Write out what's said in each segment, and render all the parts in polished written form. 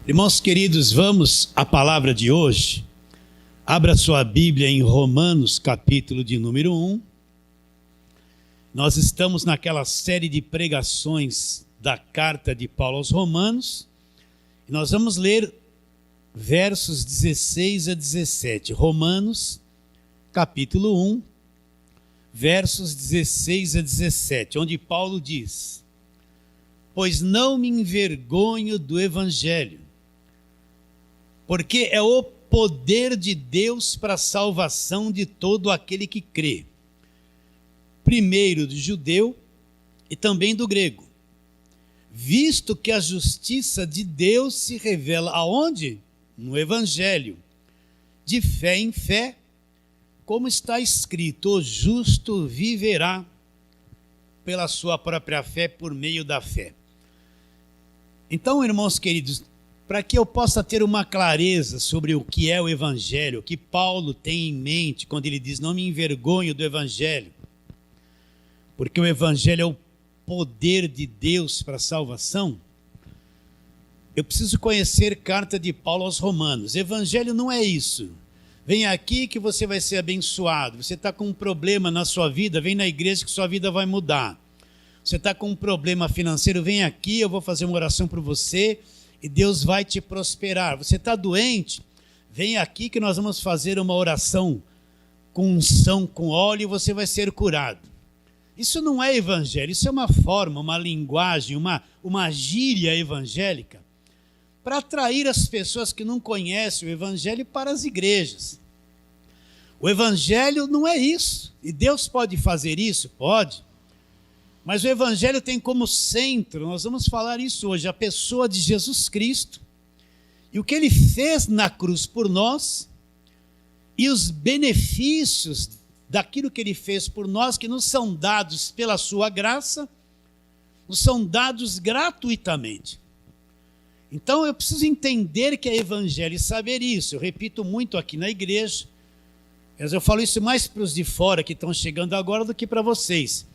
Irmãos queridos, vamos à palavra de hoje. Abra sua Bíblia em Romanos, capítulo de número 1. Nós estamos naquela série de pregações da carta de Paulo aos Romanos. E nós vamos ler versos 16 a 17. Romanos, capítulo 1, versos 16 a 17, onde Paulo diz: pois não me envergonho do Evangelho, porque é o poder de Deus para a salvação de todo aquele que crê, primeiro do judeu e também do grego, visto que a justiça de Deus se revela aonde? No Evangelho, de fé em fé, como está escrito: o justo viverá pela sua própria fé, por meio da fé. Então, irmãos queridos, para que eu possa ter uma clareza sobre o que é o Evangelho, o que Paulo tem em mente quando ele diz: não me envergonho do Evangelho, porque o Evangelho é o poder de Deus para a salvação, eu preciso conhecer a carta de Paulo aos Romanos. Evangelho não é isso: vem aqui que você vai ser abençoado. Você está com um problema na sua vida, vem na igreja que sua vida vai mudar. Você está com um problema financeiro, vem aqui, eu vou fazer uma oração por você e Deus vai te prosperar. Você está doente, vem aqui que nós vamos fazer uma oração com unção, com óleo, e você vai ser curado. Isso não é evangelho, isso é uma forma, uma linguagem, uma gíria evangélica para atrair as pessoas que não conhecem o evangelho para as igrejas. O evangelho não é isso, e Deus pode fazer isso? Pode. Mas o Evangelho tem como centro, nós vamos falar isso hoje, a pessoa de Jesus Cristo, e o que Ele fez na cruz por nós, e os benefícios daquilo que Ele fez por nós, que nos são dados pela sua graça, nos são dados gratuitamente. Então eu preciso entender que é Evangelho e saber isso. Eu repito muito aqui na igreja, mas eu falo isso mais para os de fora que estão chegando agora do que para vocês.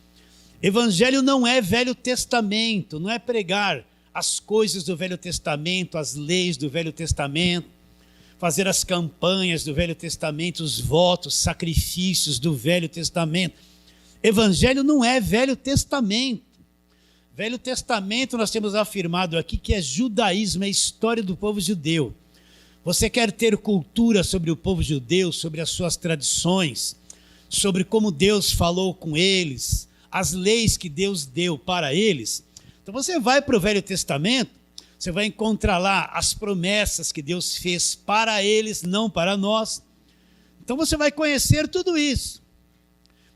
Evangelho não é Velho Testamento, não é pregar as coisas do Velho Testamento, as leis do Velho Testamento, fazer as campanhas do Velho Testamento, os votos, sacrifícios do Velho Testamento. Evangelho não é Velho Testamento. Velho Testamento nós temos afirmado aqui que é judaísmo, é a história do povo judeu. Você quer ter cultura sobre o povo judeu, sobre as suas tradições, sobre como Deus falou com eles, as leis que Deus deu para eles. Então você vai para o Velho Testamento, você vai encontrar lá as promessas que Deus fez para eles, não para nós. Então você vai conhecer tudo isso.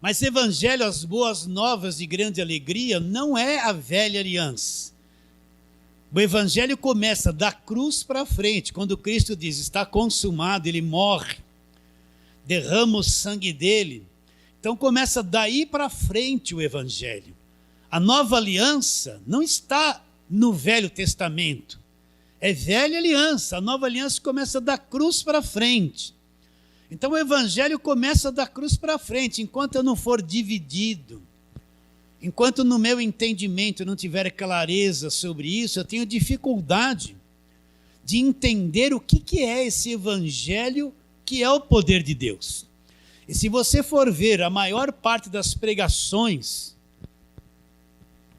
Mas Evangelho, as boas novas de grande alegria, não é a velha aliança. O Evangelho começa da cruz para frente, quando Cristo diz: está consumado, Ele morre, derrama o sangue dele. Então começa daí para frente o Evangelho. A nova aliança não está no Velho Testamento. É velha aliança. A nova aliança começa da cruz para frente. Então o Evangelho começa da cruz para frente. Enquanto eu não for dividido, enquanto no meu entendimento eu não tiver clareza sobre isso, eu tenho dificuldade de entender o que é esse Evangelho que é o poder de Deus. E se você for ver, a maior parte das pregações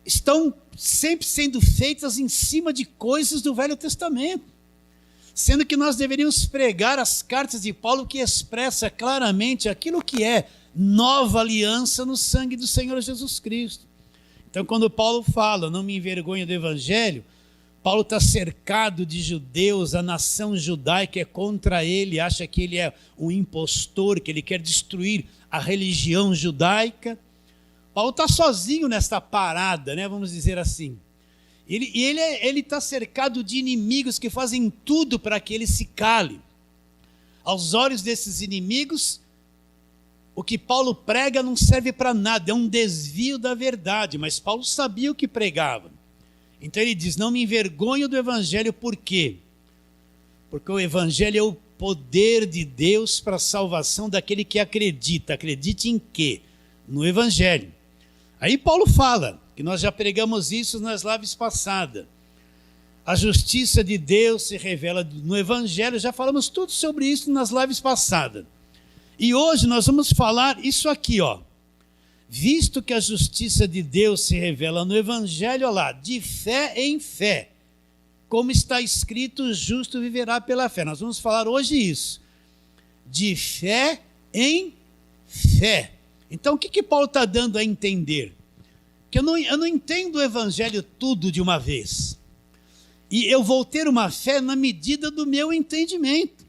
estão sempre sendo feitas em cima de coisas do Velho Testamento, sendo que nós deveríamos pregar as cartas de Paulo, que expressa claramente aquilo que é nova aliança no sangue do Senhor Jesus Cristo. Então, quando Paulo fala: não me envergonho do Evangelho, Paulo está cercado de judeus, a nação judaica é contra ele, acha que ele é um impostor, que ele quer destruir a religião judaica. Paulo está sozinho nesta parada, né, vamos dizer assim. Ele está cercado de inimigos que fazem tudo para que ele se cale. Aos olhos desses inimigos, o que Paulo prega não serve para nada, é um desvio da verdade, mas Paulo sabia o que pregava. Então ele diz: não me envergonho do Evangelho. Por quê? Porque o Evangelho é o poder de Deus para a salvação daquele que acredita. Acredite em quê? No Evangelho. Aí Paulo fala, que nós já pregamos isso nas lives passadas. A justiça de Deus se revela no Evangelho. Já falamos tudo sobre isso nas lives passadas. E hoje nós vamos falar isso aqui, ó. Visto que a justiça de Deus se revela no Evangelho, olha lá, de fé em fé. Como está escrito, o justo viverá pela fé. Nós vamos falar hoje isso. De fé em fé. Então, o que Paulo está dando a entender? Que eu não entendo o Evangelho tudo de uma vez. E eu vou ter uma fé na medida do meu entendimento.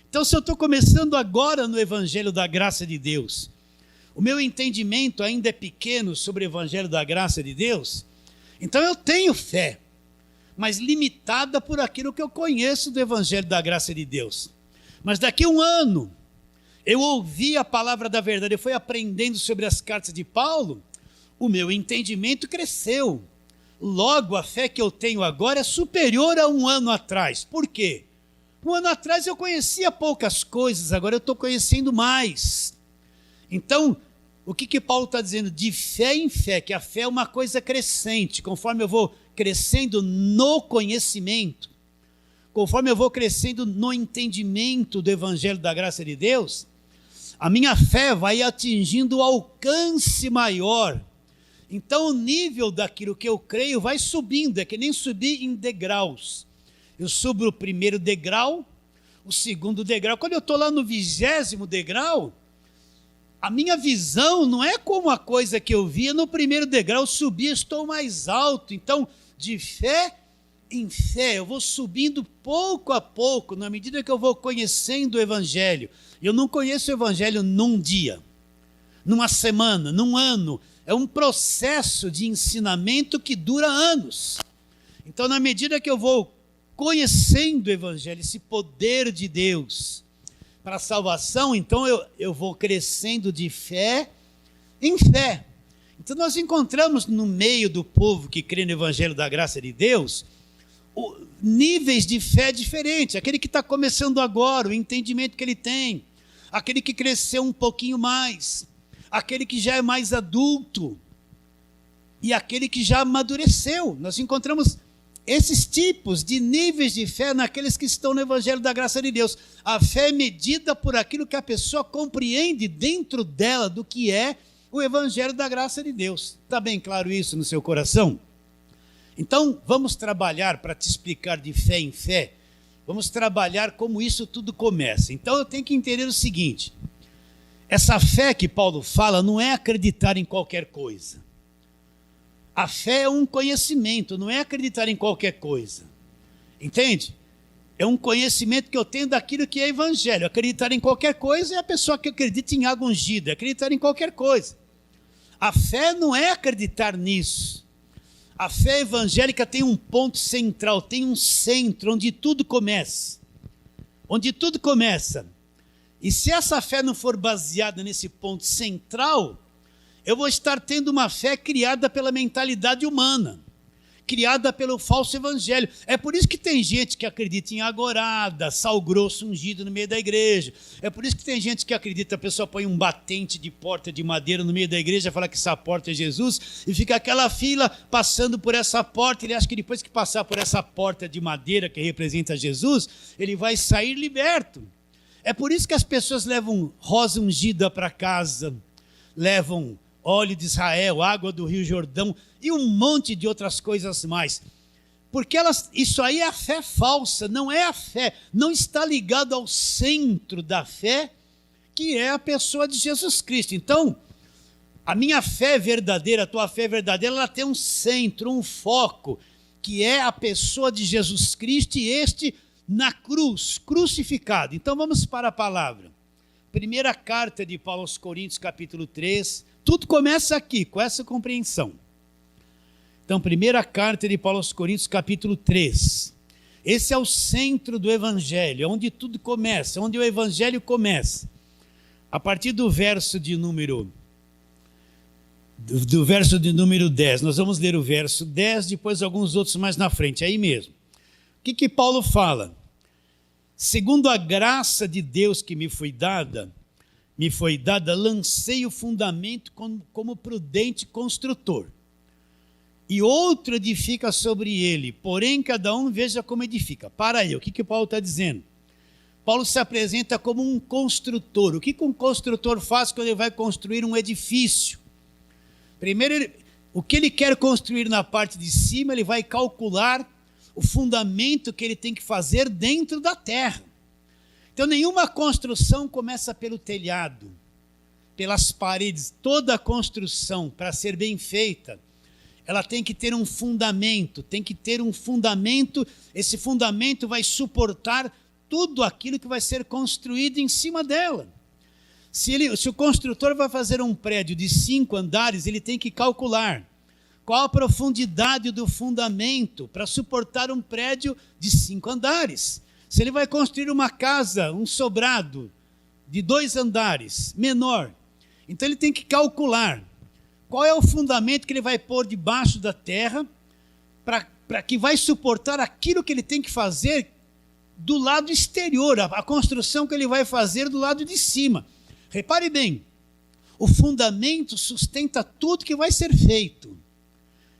Então, se eu estou começando agora no Evangelho da graça de Deus, o meu entendimento ainda é pequeno sobre o Evangelho da graça de Deus, então eu tenho fé, mas limitada por aquilo que eu conheço do Evangelho da graça de Deus. Mas daqui a um ano, eu ouvi a palavra da verdade, eu fui aprendendo sobre as cartas de Paulo, o meu entendimento cresceu. Logo, a fé que eu tenho agora é superior a um ano atrás. Por quê? Um ano atrás eu conhecia poucas coisas, agora eu estou conhecendo mais. Então, o que Paulo está dizendo? De fé em fé, que a fé é uma coisa crescente, conforme eu vou crescendo no conhecimento, conforme eu vou crescendo no entendimento do Evangelho da graça de Deus, a minha fé vai atingindo o alcance maior. Então o nível daquilo que eu creio vai subindo, é que nem subir em degraus. Eu subo o primeiro degrau, o segundo degrau. Quando eu estou lá no 20º degrau, a minha visão não é como a coisa que eu via no primeiro degrau. Eu subi, estou mais alto. Então, de fé em fé, eu vou subindo pouco a pouco, na medida que eu vou conhecendo o Evangelho. Eu não conheço o Evangelho num dia, numa semana, num ano. É um processo de ensinamento que dura anos. Então, na medida que eu vou conhecendo o Evangelho, esse poder de Deus para a salvação, então eu vou crescendo de fé em fé. Então, nós encontramos no meio do povo que crê no Evangelho da graça de Deus, níveis de fé diferentes. Aquele que está começando agora, o entendimento que ele tem. Aquele que cresceu um pouquinho mais. Aquele que já é mais adulto e aquele que já amadureceu. Nós encontramos esses tipos de níveis de fé naqueles que estão no Evangelho da graça de Deus. A fé é medida por aquilo que a pessoa compreende dentro dela do que é o Evangelho da graça de Deus. Está bem claro isso no seu coração? Então, vamos trabalhar para te explicar de fé em fé. Vamos trabalhar como isso tudo começa. Então, eu tenho que entender o seguinte. Essa fé que Paulo fala não é acreditar em qualquer coisa. A fé é um conhecimento, não é acreditar em qualquer coisa. Entende? É um conhecimento que eu tenho daquilo que é evangelho. Acreditar em qualquer coisa é a pessoa que acredita em água ungida, acreditar em qualquer coisa. A fé não é acreditar nisso. A fé evangélica tem um ponto central, tem um centro onde tudo começa. Onde tudo começa. E se essa fé não for baseada nesse ponto central, eu vou estar tendo uma fé criada pela mentalidade humana, criada pelo falso evangelho. É por isso que tem gente que acredita em agorada, sal grosso ungido no meio da igreja. É por isso que tem gente que acredita, a pessoa põe um batente de porta de madeira no meio da igreja, fala que essa porta é Jesus, e fica aquela fila passando por essa porta. Ele acha que depois que passar por essa porta de madeira que representa Jesus, ele vai sair liberto. É por isso que as pessoas levam rosa ungida para casa, levam óleo de Israel, água do Rio Jordão e um monte de outras coisas mais. Porque isso aí é a fé falsa, não é a fé, não está ligado ao centro da fé, que é a pessoa de Jesus Cristo. Então, a minha fé verdadeira, a tua fé verdadeira, ela tem um centro, um foco, que é a pessoa de Jesus Cristo e este na cruz, crucificado. Então vamos para a palavra. Primeira carta de Paulo aos Coríntios, capítulo 3. Tudo começa aqui, com essa compreensão. Então, primeira carta de Paulo aos Coríntios, capítulo 3. Esse é o centro do Evangelho, é onde tudo começa, onde o Evangelho começa. A partir do verso de número 10, nós vamos ler o verso 10, depois alguns outros mais na frente, aí mesmo. O que Paulo fala? Segundo a graça de Deus que me foi dada, lancei o fundamento como prudente construtor. e outro edifica sobre ele, porém cada um veja como edifica. Para aí, o que Paulo está dizendo? Paulo se apresenta como um construtor. O que um construtor faz quando ele vai construir um edifício? Primeiro, o que ele quer construir na parte de cima, ele vai calcular o fundamento que ele tem que fazer dentro da terra. Então, nenhuma construção começa pelo telhado, pelas paredes. Toda a construção, para ser bem feita, ela tem que ter um fundamento, esse fundamento vai suportar tudo aquilo que vai ser construído em cima dela. Se o construtor vai fazer um prédio de 5 andares, ele tem que calcular qual a profundidade do fundamento para suportar um prédio de 5 andares. Se ele vai construir uma casa, um sobrado de 2 andares, menor, então ele tem que calcular qual é o fundamento que ele vai pôr debaixo da terra para que vai suportar aquilo que ele tem que fazer do lado exterior, a construção que ele vai fazer do lado de cima. Repare bem, o fundamento sustenta tudo que vai ser feito.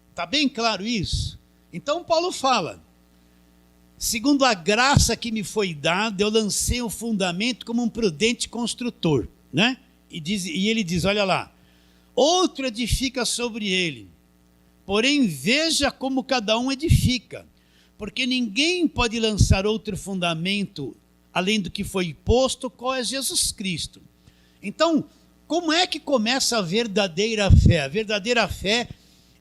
Está bem claro isso? Então Paulo fala, segundo a graça que me foi dada, eu lancei o fundamento como um prudente construtor, né? E ele diz, olha lá, outro edifica sobre ele, porém veja como cada um edifica, porque ninguém pode lançar outro fundamento além do que foi posto, qual é Jesus Cristo. Então, como é que começa a verdadeira fé? A verdadeira fé,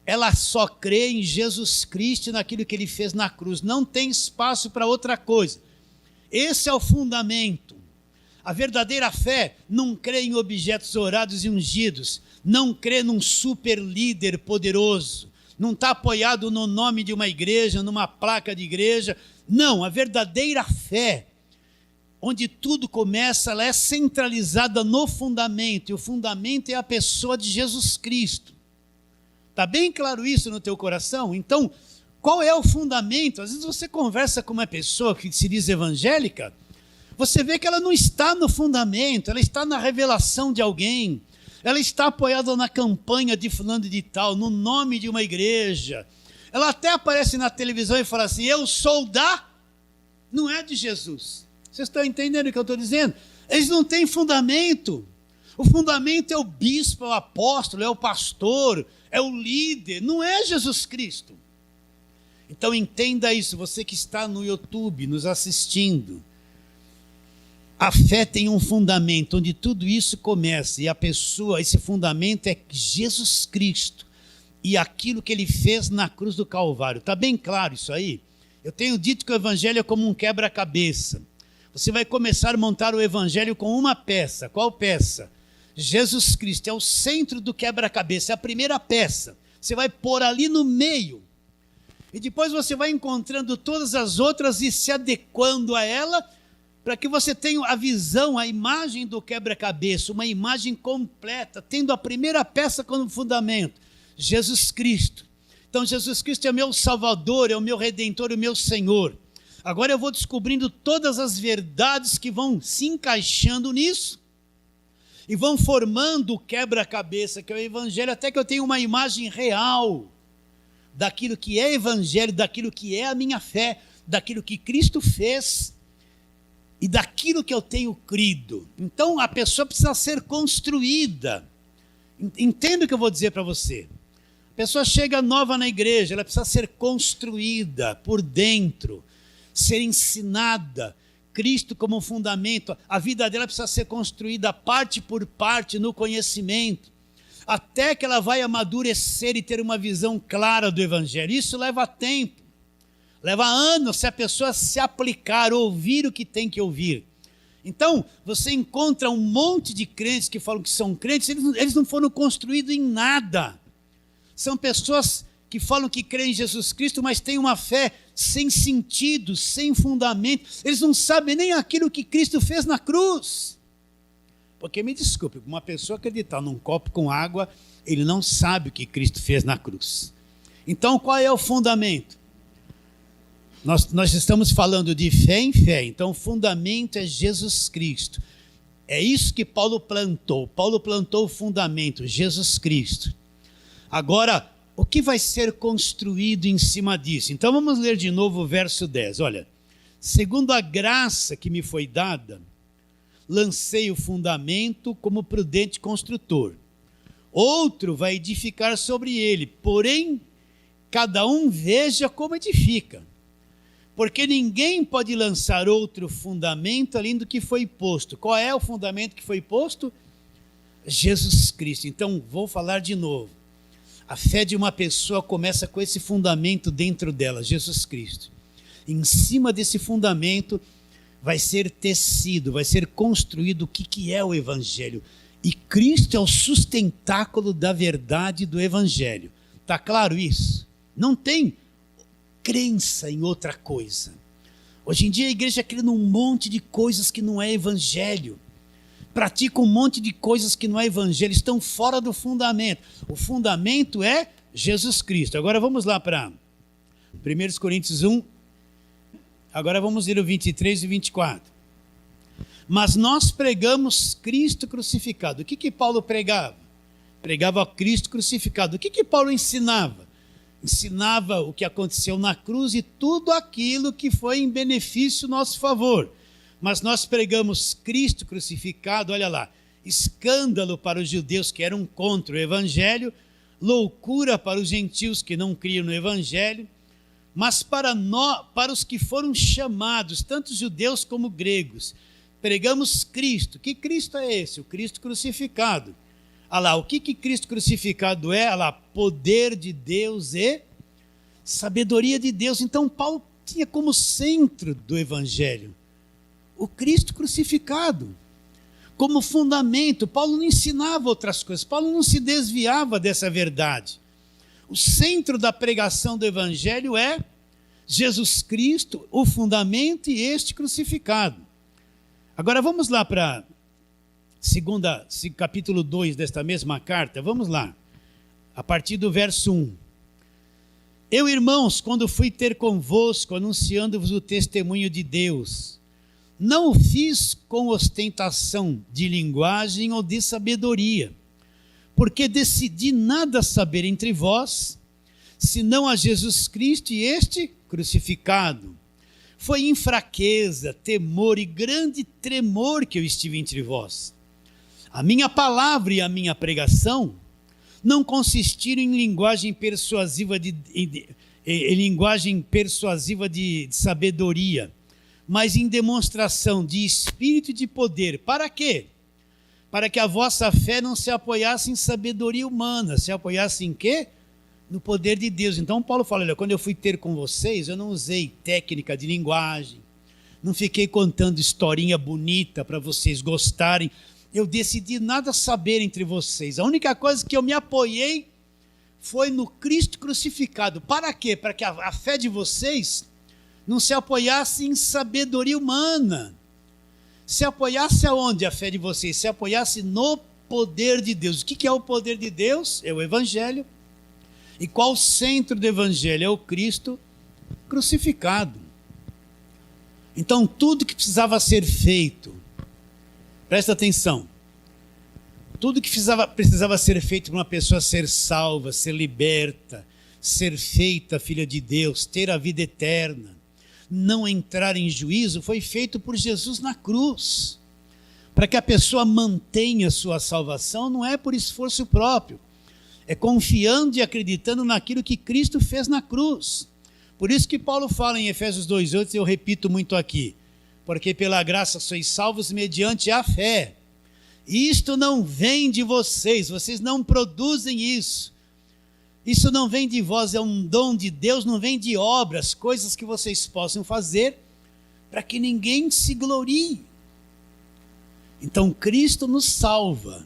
ela só crê em Jesus Cristo, naquilo que ele fez na cruz. Não tem espaço para outra coisa. Esse é o fundamento. A verdadeira fé não crê em objetos dourados e ungidos, não crê num super líder poderoso, não está apoiado no nome de uma igreja, numa placa de igreja. Não, a verdadeira fé, onde tudo começa, ela é centralizada no fundamento, e o fundamento é a pessoa de Jesus Cristo. Está bem claro isso no teu coração? Então, qual é o fundamento? Às vezes você conversa com uma pessoa que se diz evangélica, você vê que ela não está no fundamento, ela está na revelação de alguém, ela está apoiada na campanha de fulano de tal, no nome de uma igreja. Ela até aparece na televisão e fala assim, eu sou da... Não é de Jesus. Vocês estão entendendo o que eu estou dizendo? Eles não têm fundamento. O fundamento é o bispo, é o apóstolo, é o pastor, é o líder, não é Jesus Cristo. Então entenda isso, você que está no YouTube nos assistindo. A fé tem um fundamento onde tudo isso começa, e a pessoa, esse fundamento é Jesus Cristo e aquilo que ele fez na cruz do Calvário. Está bem claro isso aí? Eu tenho dito que o evangelho é como um quebra-cabeça. Você vai começar a montar o evangelho com uma peça. Qual peça? Jesus Cristo é o centro do quebra-cabeça, é a primeira peça. Você vai pôr ali no meio. E depois você vai encontrando todas as outras e se adequando a ela, para que você tenha a visão, a imagem do quebra-cabeça, uma imagem completa, tendo a primeira peça como fundamento, Jesus Cristo. Então Jesus Cristo é meu Salvador, é o meu Redentor, é o meu Senhor. Agora eu vou descobrindo todas as verdades que vão se encaixando nisso, e vão formando o quebra-cabeça, que é o evangelho, até que eu tenha uma imagem real daquilo que é evangelho, daquilo que é a minha fé, daquilo que Cristo fez e daquilo que eu tenho crido. Então a pessoa precisa ser construída. Entenda o que eu vou dizer para você. A pessoa chega nova na igreja, ela precisa ser construída por dentro, ser ensinada, Cristo como fundamento. A vida dela precisa ser construída parte por parte no conhecimento, até que ela vai amadurecer e ter uma visão clara do evangelho. Isso leva tempo, leva anos se a pessoa se aplicar, ouvir o que tem que ouvir. Então, você encontra um monte de crentes que falam que são crentes, eles não foram construídos em nada. São pessoas que falam que creem em Jesus Cristo, mas têm uma fé sem sentido, sem fundamento. Eles não sabem nem aquilo que Cristo fez na cruz. Porque, me desculpe, uma pessoa acreditar num copo com água, ele não sabe o que Cristo fez na cruz. Então, qual é o fundamento? Nós estamos falando de fé em fé, então o fundamento é Jesus Cristo. É isso que Paulo plantou. Paulo plantou o fundamento, Jesus Cristo. Agora, o que vai ser construído em cima disso? Então vamos ler de novo o verso 10. Olha, segundo a graça que me foi dada, lancei o fundamento como prudente construtor. Outro vai edificar sobre ele, porém, cada um veja como edifica. Porque ninguém pode lançar outro fundamento além do que foi posto. Qual é o fundamento que foi posto? Jesus Cristo. Então, vou falar de novo. A fé de uma pessoa começa com esse fundamento dentro dela, Jesus Cristo. Em cima desse fundamento vai ser tecido, vai ser construído o que é o Evangelho. E Cristo é o sustentáculo da verdade do Evangelho. Está claro isso? Não tem crença em outra coisa. Hoje em dia a igreja crê num monte de coisas que não é Evangelho. Pratica um monte de coisas que não é Evangelho, estão fora do fundamento. O fundamento é Jesus Cristo. Agora vamos lá para 1 Coríntios 1. Agora vamos ler o 23 e 24. Mas nós pregamos Cristo crucificado. O que Paulo pregava? Pregava Cristo crucificado. O que Paulo ensinava? Ensinava o que aconteceu na cruz e tudo aquilo que foi em benefício nosso favor. Mas nós pregamos Cristo crucificado, olha lá, escândalo para os judeus que eram contra o Evangelho, loucura para os gentios que não criam no Evangelho, mas para os que foram chamados, tanto judeus como gregos, pregamos Cristo. Que Cristo é esse? O Cristo crucificado. Olha lá, o que Cristo crucificado é? Olha lá, poder de Deus e sabedoria de Deus. Então Paulo tinha como centro do Evangelho o Cristo crucificado. Como fundamento, Paulo não ensinava outras coisas, Paulo não se desviava dessa verdade. O centro da pregação do Evangelho é Jesus Cristo, o fundamento e este crucificado. Agora vamos lá para capítulo 2 desta mesma carta, vamos lá, a partir do verso 1. Eu, irmãos, quando fui ter convosco, anunciando-vos o testemunho de Deus, não o fiz com ostentação de linguagem ou de sabedoria, porque decidi nada saber entre vós, senão a Jesus Cristo e este crucificado. Foi em fraqueza, temor e grande tremor que eu estive entre vós. A minha palavra e a minha pregação não consistiram em linguagem persuasiva de sabedoria, mas em demonstração de espírito e de poder. Para quê? Para que a vossa fé não se apoiasse em sabedoria humana, se apoiasse em quê? No poder de Deus. Então Paulo fala, olha, quando eu fui ter com vocês, eu não usei técnica de linguagem, não fiquei contando historinha bonita para vocês gostarem, eu decidi nada saber entre vocês. A única coisa que eu me apoiei foi no Cristo crucificado. Para quê? Para que a fé de vocês não se apoiasse em sabedoria humana. Se apoiasse aonde a fé de vocês? Se apoiasse no poder de Deus. O que é o poder de Deus? É o Evangelho. E qual o centro do Evangelho? É o Cristo crucificado. Então tudo que precisava ser feito, presta atenção, tudo que precisava ser feito para uma pessoa ser salva, ser liberta, ser feita filha de Deus, ter a vida eterna, não entrar em juízo, foi feito por Jesus na cruz. Para que a pessoa mantenha sua salvação, não é por esforço próprio, é confiando e acreditando naquilo que Cristo fez na cruz. Por isso que Paulo fala em Efésios 2,8, eu repito muito aqui, porque pela graça sois salvos mediante a fé. Isto não vem de vocês, vocês não produzem isso. Isso não vem de vós, é um dom de Deus, não vem de obras, coisas que vocês possam fazer para que ninguém se glorie. Então Cristo nos salva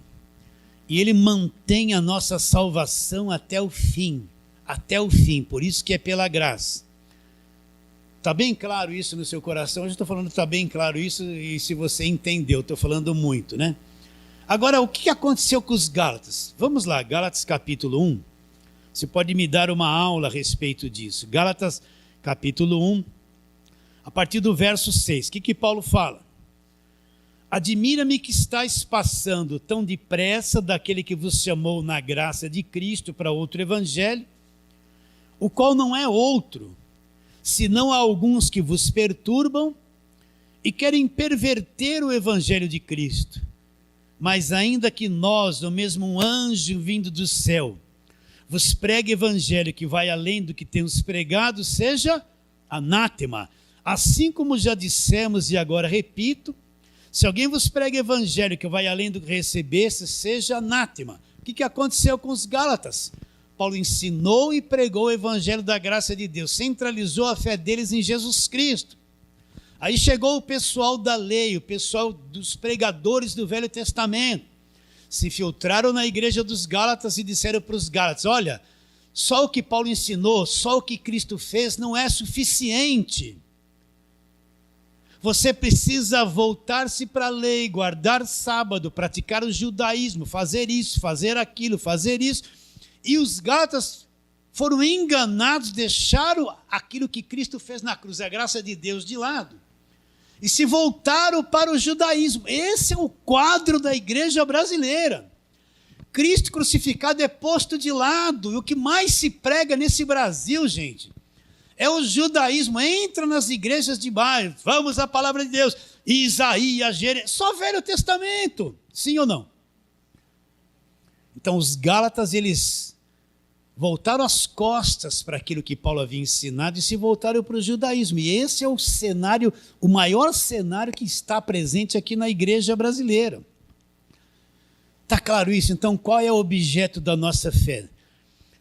e Ele mantém a nossa salvação até o fim, por isso que é pela graça. Está bem claro isso no seu coração? Hoje eu estou falando está bem claro isso e se você entendeu, estou falando muito, né? Agora, o que aconteceu com os Gálatas? Vamos lá, Gálatas capítulo 1. Você pode me dar uma aula a respeito disso. Gálatas capítulo 1, a partir do verso 6. O que Paulo fala? Admira-me que estáis passando tão depressa daquele que vos chamou na graça de Cristo para outro evangelho, o qual não é outro, senão há alguns que vos perturbam e querem perverter o evangelho de Cristo. Mas ainda que nós, ou mesmo um anjo vindo do céu, vos pregue evangelho que vai além do que temos pregado, seja anátema. Assim como já dissemos e agora repito, se alguém vos prega evangelho que vai além do que recebesse, seja anátema. O que aconteceu com os Gálatas? Paulo ensinou e pregou o evangelho da graça de Deus, centralizou a fé deles em Jesus Cristo. Aí chegou o pessoal da lei, o pessoal dos pregadores do Velho Testamento, se infiltraram na igreja dos Gálatas e disseram para os Gálatas: olha, só o que Paulo ensinou, só o que Cristo fez não é suficiente. Você precisa voltar-se para a lei, guardar sábado, praticar o judaísmo, fazer isso, fazer aquilo, fazer isso. E os Gálatas foram enganados, deixaram aquilo que Cristo fez na cruz, a graça de Deus, de lado. E se voltaram para o judaísmo. Esse é o quadro da igreja brasileira. Cristo crucificado é posto de lado. E o que mais se prega nesse Brasil, gente, é o judaísmo. Entra nas igrejas de bairro, vamos à palavra de Deus, Isaías, Jeremias, só Velho Testamento, sim ou não? Então os Gálatas, eles voltaram as costas para aquilo que Paulo havia ensinado e se voltaram para o judaísmo. E esse é o cenário, o maior cenário que está presente aqui na igreja brasileira. Está claro isso? Então qual é o objeto da nossa fé?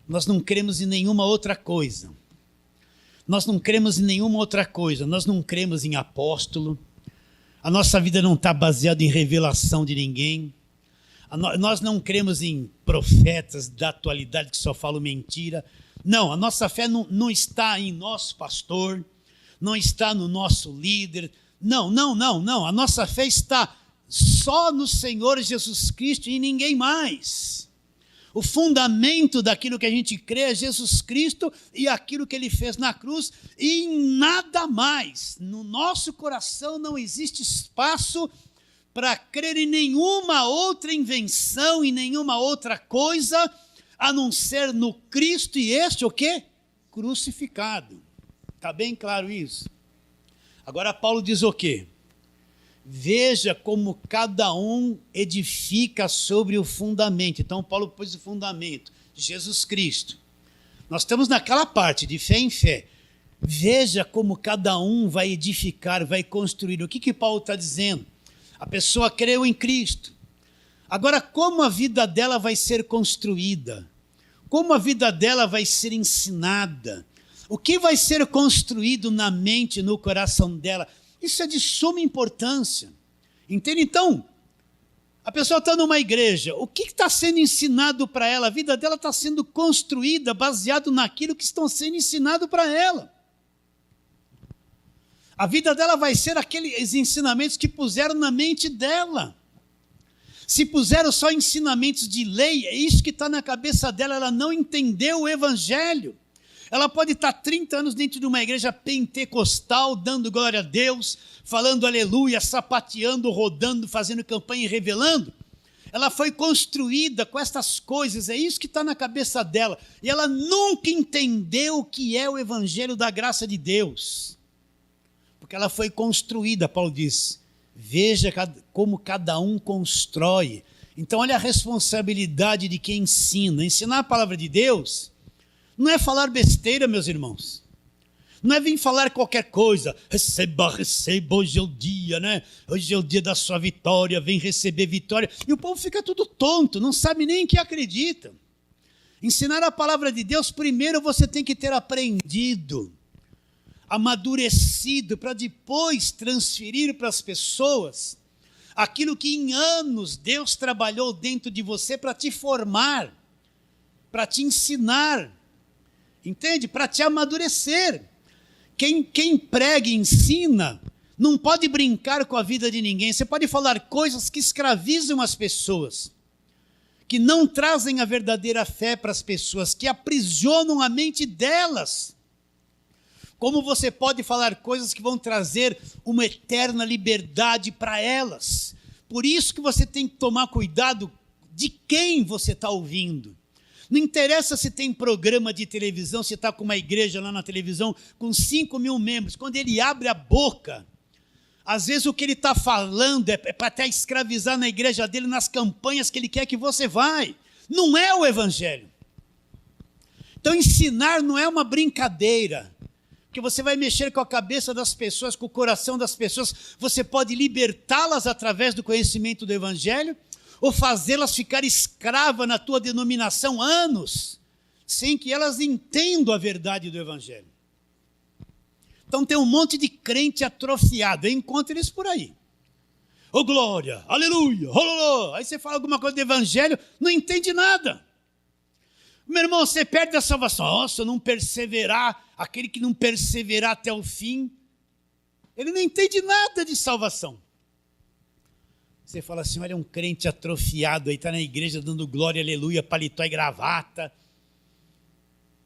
Nós não cremos em nenhuma outra coisa. Nós não cremos em nenhuma outra coisa. Nós não cremos em apóstolo. A nossa vida não está baseada em revelação de ninguém. Nós não cremos em profetas da atualidade que só falam mentira. Não, a nossa fé não está em nosso pastor, não está no nosso líder. Não. A nossa fé está só no Senhor Jesus Cristo e em ninguém mais. O fundamento daquilo que a gente crê é Jesus Cristo e aquilo que Ele fez na cruz e em nada mais. No nosso coração não existe espaço para crer em nenhuma outra invenção, em nenhuma outra coisa, a não ser no Cristo e este o quê? Crucificado. Está bem claro isso? Agora Paulo diz o quê? Veja como cada um edifica sobre o fundamento. Então Paulo pôs o fundamento, Jesus Cristo. Nós estamos naquela parte de fé em fé. Veja como cada um vai edificar, vai construir. O que Paulo está dizendo? A pessoa creu em Cristo. Agora, como a vida dela vai ser construída? Como a vida dela vai ser ensinada? O que vai ser construído na mente, no coração dela? Isso é de suma importância. Entende? Então, a pessoa está numa igreja. O que está sendo ensinado para ela? A vida dela está sendo construída baseado naquilo que estão sendo ensinado para ela. A vida dela vai ser aqueles ensinamentos que puseram na mente dela. Se puseram só ensinamentos de lei, é isso que está na cabeça dela, ela não entendeu o evangelho. Ela pode estar 30 anos dentro de uma igreja pentecostal, dando glória a Deus, falando aleluia, sapateando, rodando, fazendo campanha e revelando. Ela foi construída com estas coisas, é isso que está na cabeça dela. E ela nunca entendeu o que é o evangelho da graça de Deus. Porque ela foi construída, Paulo diz, veja como cada um constrói. Então olha a responsabilidade de quem ensina. Ensinar a palavra de Deus não é falar besteira, meus irmãos. Não é vir falar qualquer coisa, receba, hoje é o dia, né? Hoje é o dia da sua vitória, vem receber vitória. E o povo fica tudo tonto, não sabe nem em que acredita. Ensinar a palavra de Deus, primeiro você tem que ter aprendido, amadurecido, para depois transferir para as pessoas aquilo que em anos Deus trabalhou dentro de você para te formar, para te ensinar, entende? Para te amadurecer. Quem prega e ensina não pode brincar com a vida de ninguém. Você pode falar coisas que escravizam as pessoas, que não trazem a verdadeira fé para as pessoas, que aprisionam a mente delas. Como você pode falar coisas que vão trazer uma eterna liberdade para elas. Por isso que você tem que tomar cuidado de quem você está ouvindo. Não interessa se tem programa de televisão, se está com uma igreja lá na televisão com 5.000 membros. Quando ele abre a boca, às vezes o que ele está falando é para até escravizar na igreja dele, nas campanhas que ele quer que você vai. Não é o evangelho. Então ensinar não é uma brincadeira, porque você vai mexer com a cabeça das pessoas, com o coração das pessoas. Você pode libertá-las através do conhecimento do evangelho, ou fazê-las ficar escravas na tua denominação anos, sem que elas entendam a verdade do evangelho. Então tem um monte de crente atrofiado, eu encontro eles por aí. Ô glória, aleluia, hololô. Aí você fala alguma coisa do evangelho, não entende nada. Meu irmão, você perde a salvação. Nossa, não perseverar, aquele que não perseverar até o fim, ele não entende nada de salvação. Você fala assim, olha, um crente atrofiado aí, está na igreja dando glória, aleluia, paletó e gravata.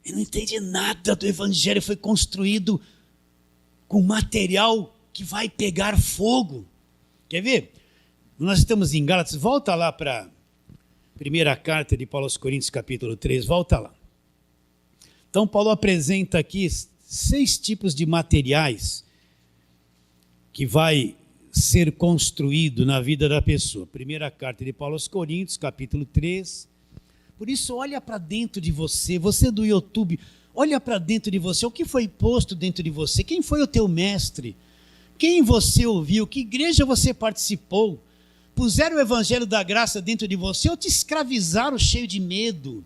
Ele não entende nada do evangelho, foi construído com material que vai pegar fogo. Quer ver? Nós estamos em Gálatas, volta lá para a primeira carta de Paulo aos Coríntios, capítulo 3, volta lá. Então, Paulo apresenta aqui 6 tipos de materiais que vai ser construído na vida da pessoa. Primeira carta de Paulo aos Coríntios, capítulo 3. Por isso, olha para dentro de você, você do YouTube, olha para dentro de você, o que foi posto dentro de você, quem foi o teu mestre, quem você ouviu, que igreja você participou, puseram o evangelho da graça dentro de você ou te escravizaram cheio de medo,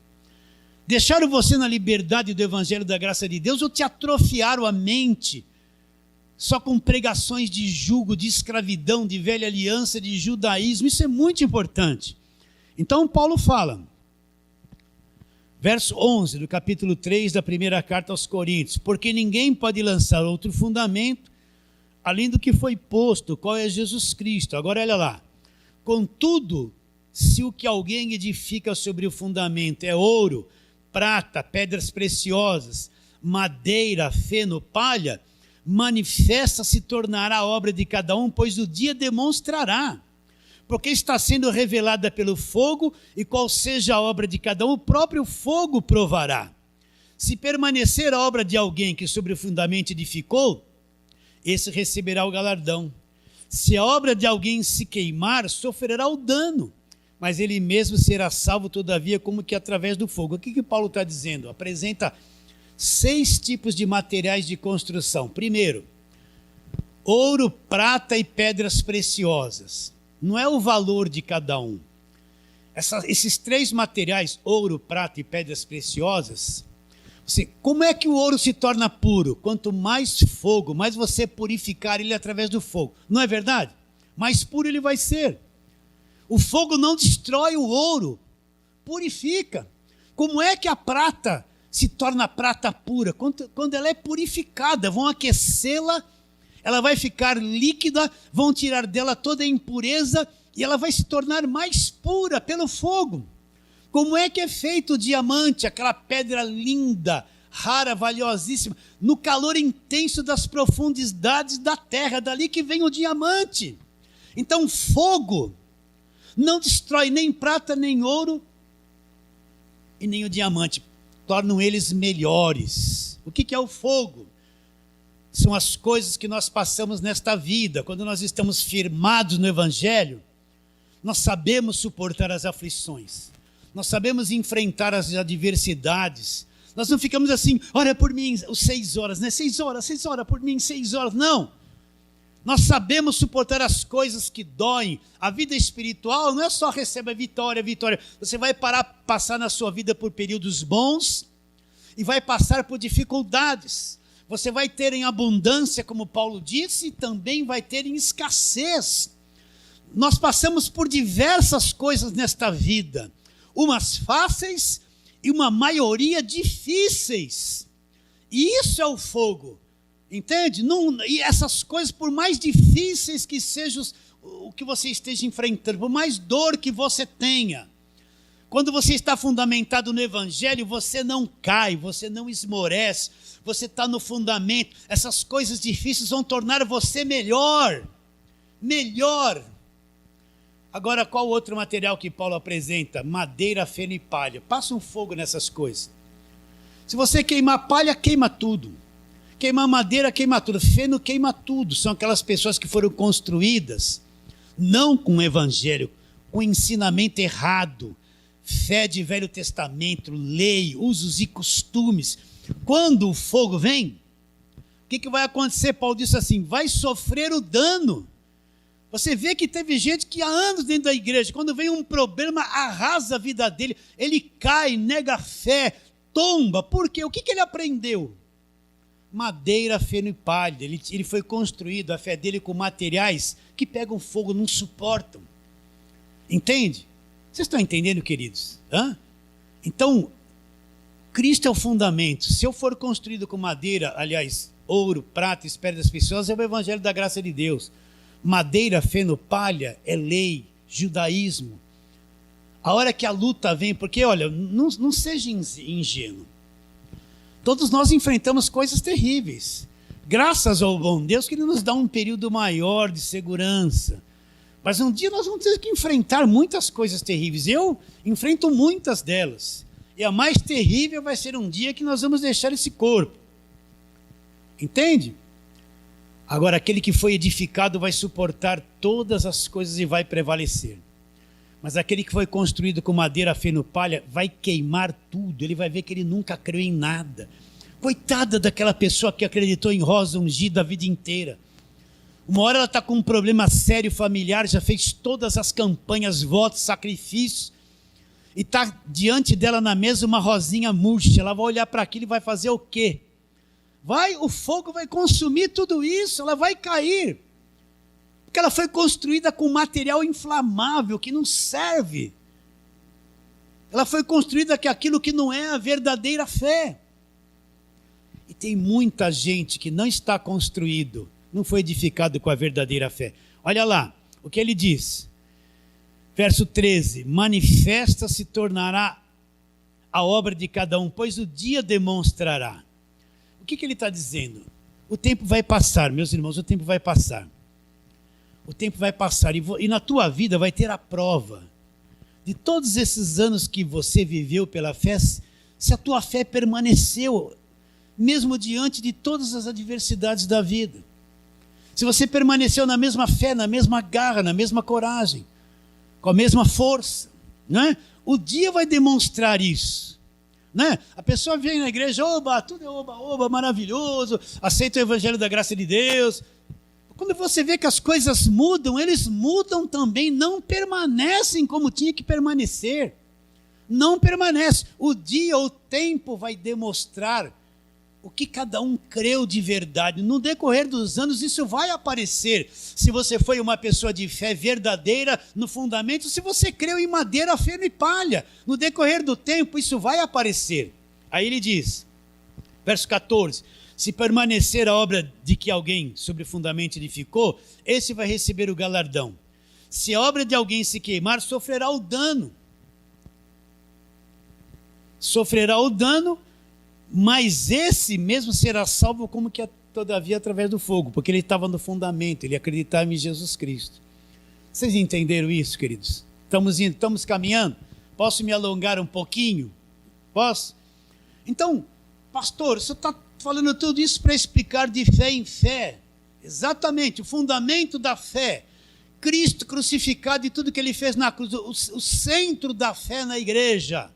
deixaram você na liberdade do evangelho da graça de Deus ou te atrofiaram a mente, só com pregações de jugo, de escravidão, de velha aliança, de judaísmo. Isso é muito importante. Então Paulo fala, verso 11 do capítulo 3 da primeira carta aos Coríntios, porque ninguém pode lançar outro fundamento além do que foi posto, qual é Jesus Cristo. Agora olha lá, contudo, se o que alguém edifica sobre o fundamento é ouro, prata, pedras preciosas, madeira, feno, palha, manifesta se tornará a obra de cada um, pois o dia demonstrará, porque está sendo revelada pelo fogo, e qual seja a obra de cada um, o próprio fogo provará. Se permanecer a obra de alguém que sobre o fundamento edificou, esse receberá o galardão. Se a obra de alguém se queimar, sofrerá o dano, mas ele mesmo será salvo todavia, como que através do fogo. O que Paulo está dizendo? Apresenta 6 tipos de materiais de construção. Primeiro, ouro, prata e pedras preciosas. Não é o valor de cada um. Esses 3 materiais, ouro, prata e pedras preciosas, como é que o ouro se torna puro? Quanto mais fogo, mais você purificar ele através do fogo. Não é verdade? Mais puro ele vai ser. O fogo não destrói o ouro, purifica. Como é que a prata se torna prata pura? Quando ela é purificada, vão aquecê-la, ela vai ficar líquida, vão tirar dela toda a impureza e ela vai se tornar mais pura pelo fogo. Como é que é feito o diamante, aquela pedra linda, rara, valiosíssima, no calor intenso das profundidades da terra, dali que vem o diamante. Então fogo não destrói nem prata, nem ouro e nem o diamante, tornam eles melhores. O que é o fogo? São as coisas que nós passamos nesta vida. Quando nós estamos firmados no evangelho, nós sabemos suportar as aflições, nós sabemos enfrentar as adversidades, nós não ficamos assim, ora por mim, 6 horas, né? 6 horas por mim, 6 horas, não. Nós sabemos suportar as coisas que doem. A vida espiritual não é só receber vitória, vitória. Você vai passar na sua vida por períodos bons e vai passar por dificuldades. Você vai ter em abundância, como Paulo disse, e também vai ter em escassez. Nós passamos por diversas coisas nesta vida, umas fáceis e uma maioria difíceis. E isso é o fogo. Entende? E essas coisas, por mais difíceis que sejam o que você esteja enfrentando, por mais dor que você tenha, quando você está fundamentado no evangelho, você não cai, você não esmorece, você está no fundamento. Essas coisas difíceis vão tornar você melhor. Agora, qual outro material que Paulo apresenta? Madeira, feno e palha. Passa um fogo nessas coisas. Se você queimar palha, queima tudo. Queimar madeira, queima tudo. Feno, queima tudo. São aquelas pessoas que foram construídas não com o evangelho, com ensinamento errado, fé de Velho Testamento, lei, usos e costumes. Quando o fogo vem, o que vai acontecer? Paulo disse assim, vai sofrer o dano. Você vê que teve gente que há anos dentro da igreja, quando vem um problema, arrasa a vida dele, ele cai, nega a fé, tomba. Por quê? O que ele aprendeu? Madeira, feno e palha. Ele foi construído, a fé dele, com materiais que pegam fogo, não suportam. Entende? Vocês estão entendendo, queridos? Então, Cristo é o fundamento. Se eu for construído com madeira, aliás, ouro, prata, espera das pessoas, é o evangelho da graça de Deus. Madeira, feno, palha é lei, judaísmo. A hora que a luta vem, porque olha, não seja ingênuo. Todos nós enfrentamos coisas terríveis. Graças ao bom Deus que Ele nos dá um período maior de segurança. Mas um dia nós vamos ter que enfrentar muitas coisas terríveis. Eu enfrento muitas delas. E a mais terrível vai ser um dia que nós vamos deixar esse corpo. Entende? Agora, aquele que foi edificado vai suportar todas as coisas e vai prevalecer. Mas aquele que foi construído com madeira, feno, palha, vai queimar tudo. Ele vai ver que ele nunca creu em nada. Coitada daquela pessoa que acreditou em rosa ungida a vida inteira. Uma hora ela está com um problema sério familiar, já fez todas as campanhas, votos, sacrifícios, e está diante dela na mesa uma rosinha murcha. Ela vai olhar para aquilo e vai fazer o quê? O fogo vai consumir tudo isso, ela vai cair. Porque ela foi construída com material inflamável, que não serve. Ela foi construída com aquilo que não é a verdadeira fé. E tem muita gente que não está construído, não foi edificado com a verdadeira fé. Olha lá, o que ele diz. Verso 13, manifesta se tornará a obra de cada um, pois o dia demonstrará. O que ele está dizendo? O tempo vai passar, meus irmãos, o tempo vai passar. O tempo vai passar e na tua vida vai ter a prova de todos esses anos que você viveu pela fé, se a tua fé permaneceu, mesmo diante de todas as adversidades da vida. Se você permaneceu na mesma fé, na mesma garra, na mesma coragem, com a mesma força, não é? O dia vai demonstrar isso. Né? A pessoa vem na igreja, oba, tudo é oba, oba, maravilhoso, aceita o evangelho da graça de Deus. Quando você vê que as coisas mudam, eles mudam também, não permanecem como tinha que permanecer. Não permanece. O dia, o tempo vai demonstrar o que cada um creu de verdade. No decorrer dos anos, isso vai aparecer. Se você foi uma pessoa de fé verdadeira no fundamento, se você creu em madeira, feno e palha, no decorrer do tempo, isso vai aparecer. Aí ele diz, verso 14, se permanecer a obra de que alguém sobre fundamento edificou, esse vai receber o galardão. Se a obra de alguém se queimar, sofrerá o dano. Sofrerá o dano, mas esse mesmo será salvo como que todavia através do fogo, porque ele estava no fundamento, ele acreditava em Jesus Cristo. Vocês entenderam isso, queridos? Estamos caminhando? Posso me alongar um pouquinho? Posso? Então, pastor, você está falando tudo isso para explicar de fé em fé. Exatamente, o fundamento da fé. Cristo crucificado e tudo que ele fez na cruz. O centro da fé na igreja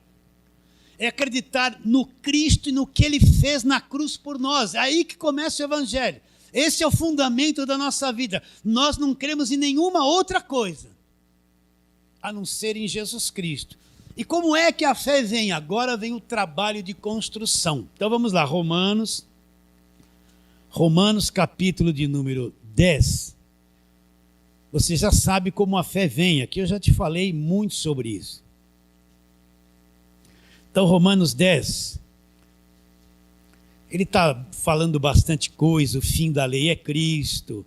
é acreditar no Cristo e no que ele fez na cruz por nós. É aí que começa o evangelho. Esse é o fundamento da nossa vida. Nós não cremos em nenhuma outra coisa, a não ser em Jesus Cristo. E como é que a fé vem? Agora vem o trabalho de construção. Então vamos lá, Romanos capítulo de número 10. Você já sabe como a fé vem. Aqui eu já te falei muito sobre isso. Então, Romanos 10, ele está falando bastante coisa, o fim da lei é Cristo.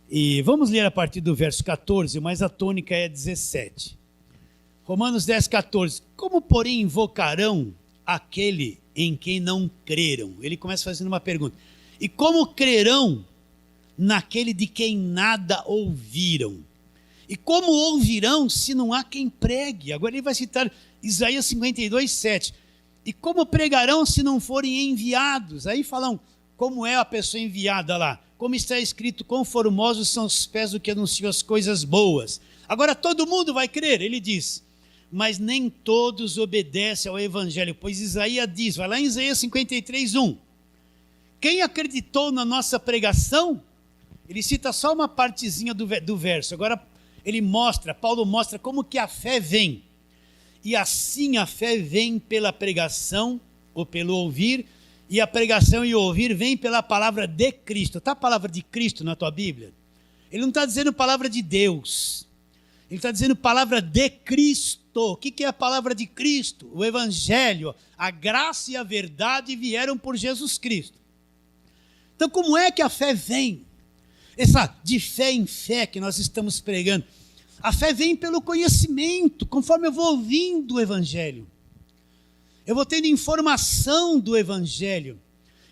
E vamos ler a partir do verso 14, mas a tônica é 17. Romanos 10, 14. Como, porém, invocarão aquele em quem não creram? Ele começa fazendo uma pergunta. E como crerão naquele de quem nada ouviram? E como ouvirão se não há quem pregue? Agora ele vai citar Isaías 52, 7. E como pregarão se não forem enviados? Aí falam como é a pessoa enviada lá. Como está escrito, quão formosos são os pés do que anunciam as coisas boas. Agora todo mundo vai crer, ele diz. Mas nem todos obedecem ao evangelho, pois Isaías diz, vai lá em Isaías 53, 1. Quem acreditou na nossa pregação? Ele cita só uma partezinha do verso. Agora Paulo mostra como que a fé vem. E assim a fé vem pela pregação, ou pelo ouvir, e a pregação e o ouvir vem pela palavra de Cristo. Está a palavra de Cristo na tua Bíblia? Ele não está dizendo palavra de Deus. Ele está dizendo palavra de Cristo. O que é a palavra de Cristo? O Evangelho, a graça e a verdade vieram por Jesus Cristo. Então como é que a fé vem? Essa de fé em fé que nós estamos pregando. A fé vem pelo conhecimento, conforme eu vou ouvindo o Evangelho. Eu vou tendo informação do Evangelho.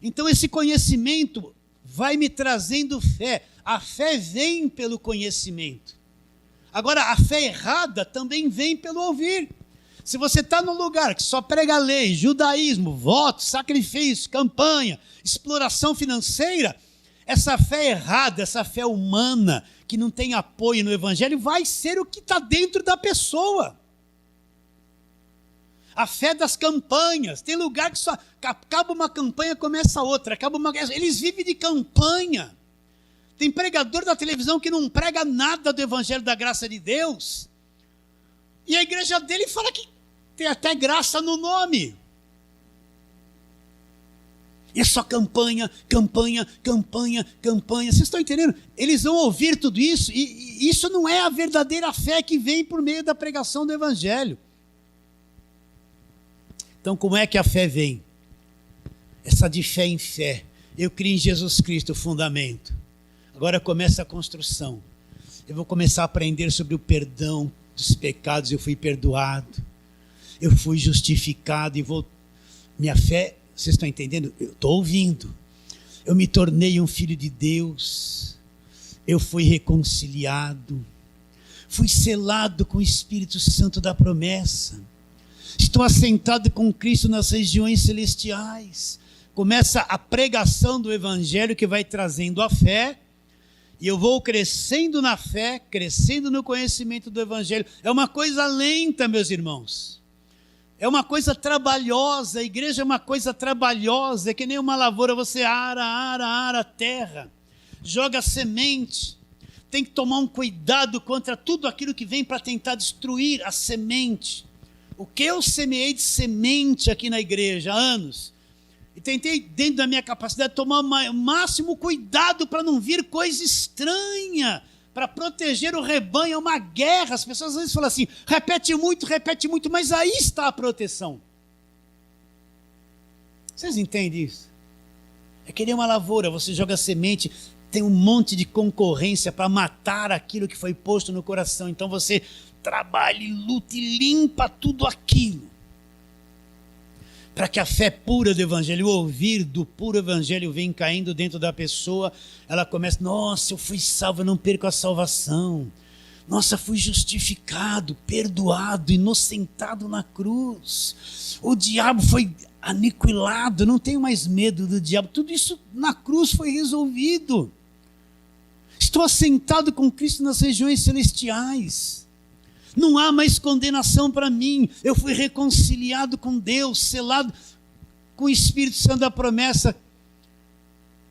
Então esse conhecimento vai me trazendo fé. A fé vem pelo conhecimento. Agora a fé errada também vem pelo ouvir. Se você está num lugar que só prega lei, judaísmo, voto, sacrifício, campanha, exploração financeira, essa fé errada, essa fé humana, que não tem apoio no Evangelho, vai ser o que está dentro da pessoa. A fé das campanhas, tem lugar que só acaba uma campanha, começa outra, eles vivem de campanha. Tem pregador da televisão que não prega nada do Evangelho da graça de Deus, e a igreja dele fala que tem até graça no nome. E é só campanha, campanha, campanha, campanha. Vocês estão entendendo? Eles vão ouvir tudo isso, e isso não é a verdadeira fé que vem por meio da pregação do Evangelho. Então como é que a fé vem? Essa de fé em fé. Eu criei em Jesus Cristo o fundamento. Agora começa a construção. Eu vou começar a aprender sobre o perdão dos pecados. Eu fui perdoado. Eu fui justificado e minha fé, vocês estão entendendo? Eu estou ouvindo. Eu me tornei um filho de Deus. Eu fui reconciliado. Fui selado com o Espírito Santo da promessa. Estou assentado com Cristo nas regiões celestiais. Começa a pregação do Evangelho que vai trazendo a fé. E eu vou crescendo na fé, crescendo no conhecimento do Evangelho. É uma coisa lenta, meus irmãos. É uma coisa trabalhosa. A igreja é uma coisa trabalhosa. É que nem uma lavoura, você ara a terra. Joga semente. Tem que tomar um cuidado contra tudo aquilo que vem para tentar destruir a semente. O que eu semeei de semente aqui na igreja há anos. E tentei, dentro da minha capacidade, tomar o máximo cuidado para não vir coisa estranha, para proteger o rebanho. É uma guerra. As pessoas às vezes falam assim, repete muito, mas aí está a proteção. Vocês entendem isso? É que nem uma lavoura, você joga semente, tem um monte de concorrência para matar aquilo que foi posto no coração. Então você trabalha e luta e limpa tudo aquilo. Para que a fé pura do Evangelho, o ouvir do puro Evangelho vem caindo dentro da pessoa, ela começa, nossa, eu fui salvo, eu não perco a salvação. Nossa, fui justificado, perdoado, inocentado na cruz. O diabo foi aniquilado, não tenho mais medo do diabo. Tudo isso na cruz foi resolvido. Estou assentado com Cristo nas regiões celestiais. Não há mais condenação para mim. Eu fui reconciliado com Deus, selado com o Espírito Santo da promessa.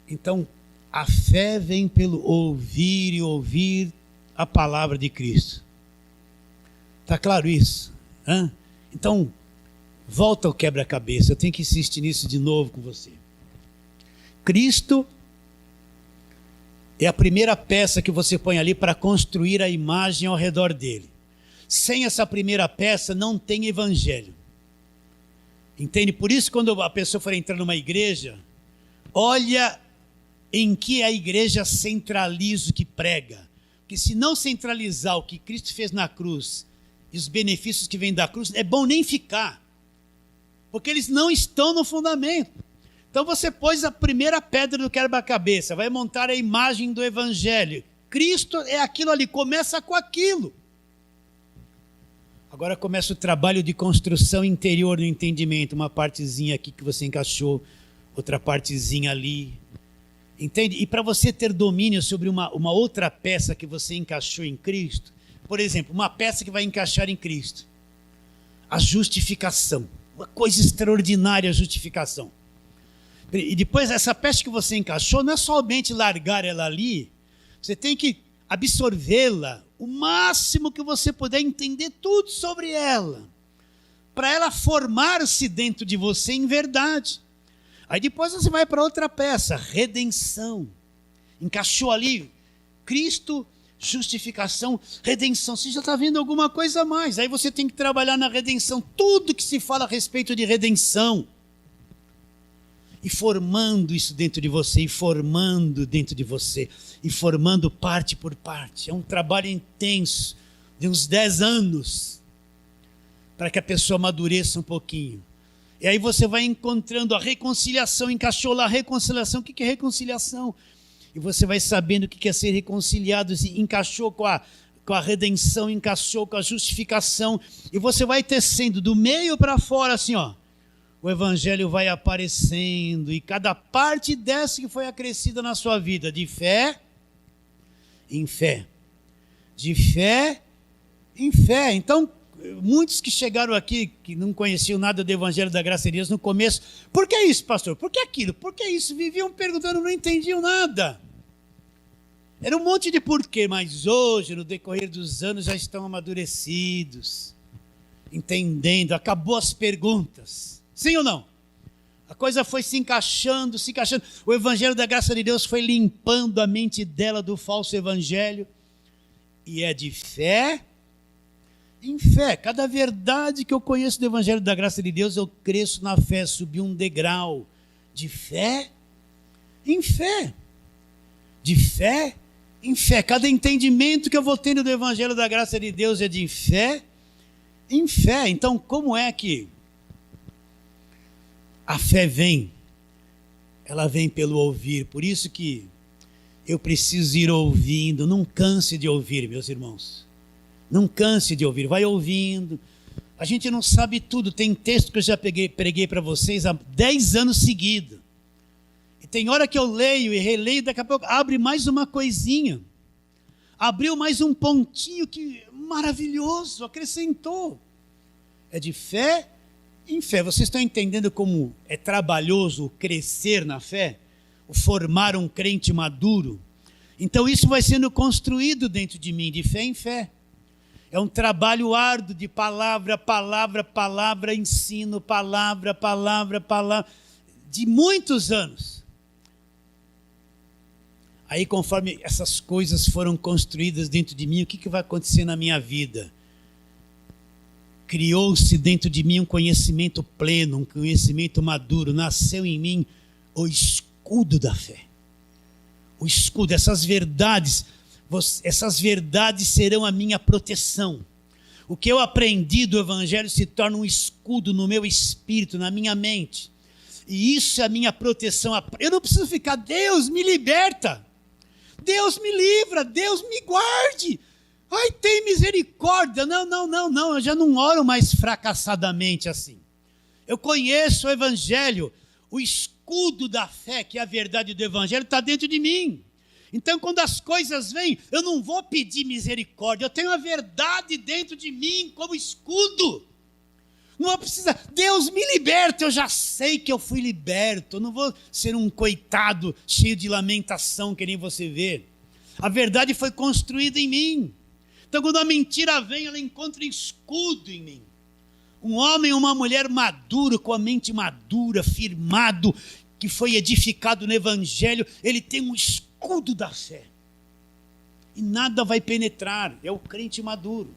Então, a fé vem pelo ouvir e ouvir a palavra de Cristo. Está claro isso? Então, volta ao quebra-cabeça. Eu tenho que insistir nisso de novo com você. Cristo é a primeira peça que você põe ali para construir a imagem ao redor dele. Sem essa primeira peça não tem evangelho. Entende? Por isso quando a pessoa for entrar numa igreja, olha em que a igreja centraliza o que prega. Porque se não centralizar o que Cristo fez na cruz e os benefícios que vêm da cruz, é bom nem ficar. Porque eles não estão no fundamento. Então você pôs a primeira pedra do quebra-cabeça, vai montar a imagem do evangelho. Cristo é aquilo ali, começa com aquilo. Agora começa o trabalho de construção interior no entendimento, uma partezinha aqui que você encaixou, outra partezinha ali. Entende? E para você ter domínio sobre uma outra peça que você encaixou em Cristo, por exemplo, uma peça que vai encaixar em Cristo, a justificação, uma coisa extraordinária, a justificação. E depois essa peça que você encaixou, não é somente largar ela ali, você tem que absorvê-la, o máximo que você puder, entender tudo sobre ela, para ela formar-se dentro de você em verdade. Aí depois você vai para outra peça, redenção. Encaixou ali, Cristo, justificação, redenção. Você já está vendo alguma coisa a mais. Aí você tem que trabalhar na redenção. Tudo que se fala a respeito de redenção. E formando isso dentro de você, e formando dentro de você, e formando parte por parte. É um trabalho intenso, de uns 10 anos, para que a pessoa amadureça um pouquinho. E aí você vai encontrando a reconciliação, encaixou lá a reconciliação. O que é reconciliação? E você vai sabendo o que é ser reconciliado, encaixou com a redenção, encaixou com a justificação. E você vai tecendo do meio para fora assim, ó. O evangelho vai aparecendo e cada parte dessa que foi acrescida na sua vida, de fé em fé. De fé em fé. Então, muitos que chegaram aqui, que não conheciam nada do Evangelho da Graça de Deus no começo, por que isso, pastor? Por que aquilo? Por que isso? Viviam perguntando, não entendiam nada. Era um monte de porquê, mas hoje, no decorrer dos anos, já estão amadurecidos, entendendo, acabou as perguntas. Sim ou não? A coisa foi se encaixando. O Evangelho da Graça de Deus foi limpando a mente dela do falso evangelho. E é de fé em fé. Cada verdade que eu conheço do Evangelho da Graça de Deus, eu cresço na fé, subi um degrau. De fé em fé. De fé em fé. Cada entendimento que eu vou tendo do Evangelho da Graça de Deus é de fé em fé. Então, como é que a fé vem? Ela vem pelo ouvir. Por isso que eu preciso ir ouvindo. Não canse de ouvir, meus irmãos. Não canse de ouvir. Vai ouvindo. A gente não sabe tudo. Tem texto que eu já preguei para vocês há 10 anos seguidos. E tem hora que eu leio e releio, daqui a pouco abre mais uma coisinha. Abriu mais um pontinho que maravilhoso, acrescentou. É de fé em fé. Vocês estão entendendo como é trabalhoso crescer na fé? O formar um crente maduro? Então isso vai sendo construído dentro de mim, de fé em fé. É um trabalho árduo de palavra, ensino, palavra, de muitos anos. Aí conforme essas coisas foram construídas dentro de mim, o que vai acontecer na minha vida? Criou-se dentro de mim um conhecimento pleno, um conhecimento maduro. Nasceu em mim o escudo da fé. O escudo, essas verdades serão a minha proteção. O que eu aprendi do Evangelho se torna um escudo no meu espírito, na minha mente. E isso é a minha proteção. Eu não preciso ficar, Deus me liberta, Deus me livra, Deus me guarde. Ai, tem misericórdia. Não, eu já não oro mais fracassadamente assim. Eu conheço o Evangelho, o escudo da fé, que é a verdade do Evangelho, está dentro de mim. Então, quando as coisas vêm, eu não vou pedir misericórdia, eu tenho a verdade dentro de mim como escudo. Não vou precisar, Deus me liberta, eu já sei que eu fui liberto, eu não vou ser um coitado cheio de lamentação que nem você vê. A verdade foi construída em mim. Então, quando a mentira vem, ela encontra escudo em mim. Um homem ou uma mulher maduro, com a mente madura, firmado, que foi edificado no Evangelho, ele tem um escudo da fé. E nada vai penetrar, é o crente maduro.